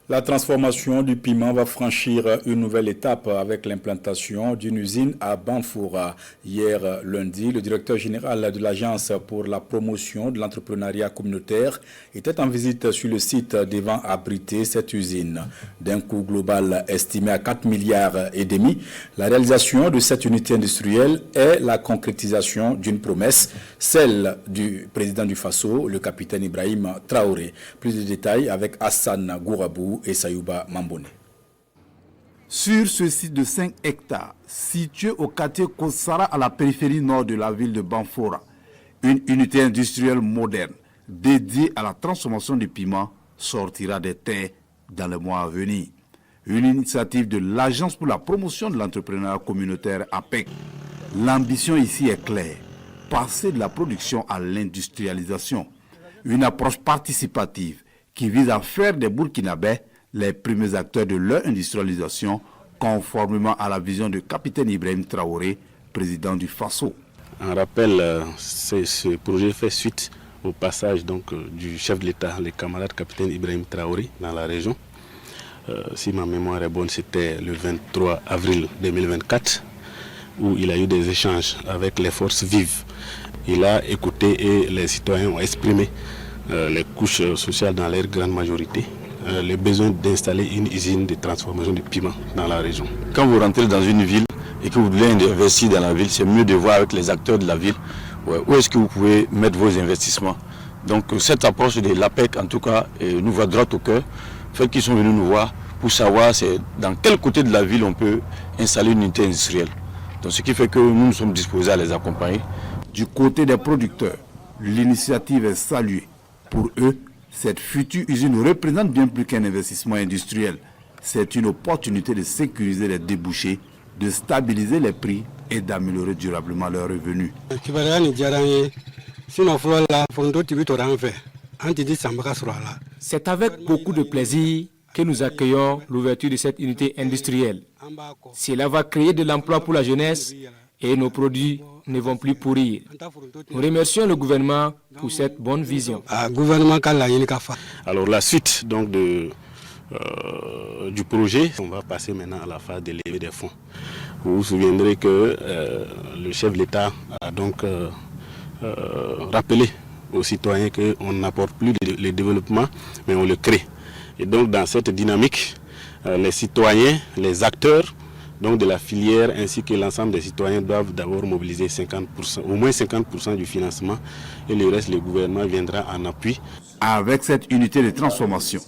La transformation du piment va franchir une nouvelle étape avec l'implantation d'une usine à Banfoura. Hier lundi, le directeur général de l'Agence pour la promotion de l'entrepreneuriat communautaire était en visite sur le site devant abriter cette usine. D'un coût global estimé à 4,5 milliards, la réalisation de cette unité industrielle est la concrétisation d'une promesse, celle du président du Faso, le capitaine Ibrahim Traoré. Plus de détails avec Hassan Gourabou et Sayouba Mambone. Sur ce site de 5 hectares, situé au quartier Kosara à la périphérie nord de la ville de Banfoura, une unité industrielle moderne dédiée à la transformation du piment sortira des terres dans les mois à venir. Une initiative de l'Agence pour la promotion de l'entrepreneuriat communautaire APEC. L'ambition ici est claire, passer de la production à l'industrialisation. Une approche participative qui vise à faire des Burkinabés les premiers acteurs de leur industrialisation, conformément à la vision du capitaine Ibrahim Traoré, président du Faso. En rappel, ce projet fait suite au passage du chef de l'État, le camarade capitaine Ibrahim Traoré, dans la région. Si ma mémoire est bonne, c'était le 23 avril 2024, où il a eu des échanges avec les forces vives. Il a écouté et les citoyens ont exprimé les couches sociales dans leur grande majorité, le besoin d'installer une usine de transformation de piment dans la région. Quand vous rentrez dans une ville et que vous voulez investir dans la ville, c'est mieux de voir avec les acteurs de la ville où est-ce que vous pouvez mettre vos investissements. Donc cette approche de l'APEC, en tout cas, nous va droit au cœur. Fait qu'ils sont venus nous voir pour savoir dans quel côté de la ville on peut installer une unité industrielle. Donc ce qui fait que nous sommes disposés à les accompagner. Du côté des producteurs, l'initiative est saluée. Pour eux, cette future usine représente bien plus qu'un investissement industriel. C'est une opportunité de sécuriser les débouchés, de stabiliser les prix et d'améliorer durablement leurs revenus. C'est avec beaucoup de plaisir que nous accueillons l'ouverture de cette unité industrielle. Cela va créer de l'emploi pour la jeunesse et nos produits ne vont plus pourrir. Nous remercions le gouvernement pour cette bonne vision. Alors la suite du projet, on va passer maintenant à la phase de levée des fonds. Vous vous souviendrez que le chef de l'État a donc rappelé aux citoyens qu'on n'apporte plus le développement, mais on le crée. Et donc dans cette dynamique, les citoyens, les acteurs de la filière ainsi que l'ensemble des citoyens doivent d'abord mobiliser 50%, au moins 50% du financement, et le reste, le gouvernement viendra en appui. Avec cette unité de transformation,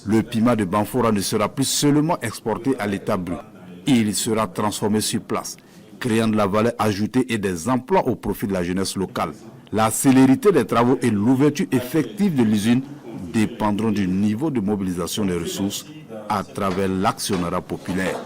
le piment de Banfoura ne sera plus seulement exporté à l'état brut. Il sera transformé sur place, créant de la valeur ajoutée et des emplois au profit de la jeunesse locale. La célérité des travaux et l'ouverture effective de l'usine dépendront du niveau de mobilisation des ressources à travers l'actionnariat populaire.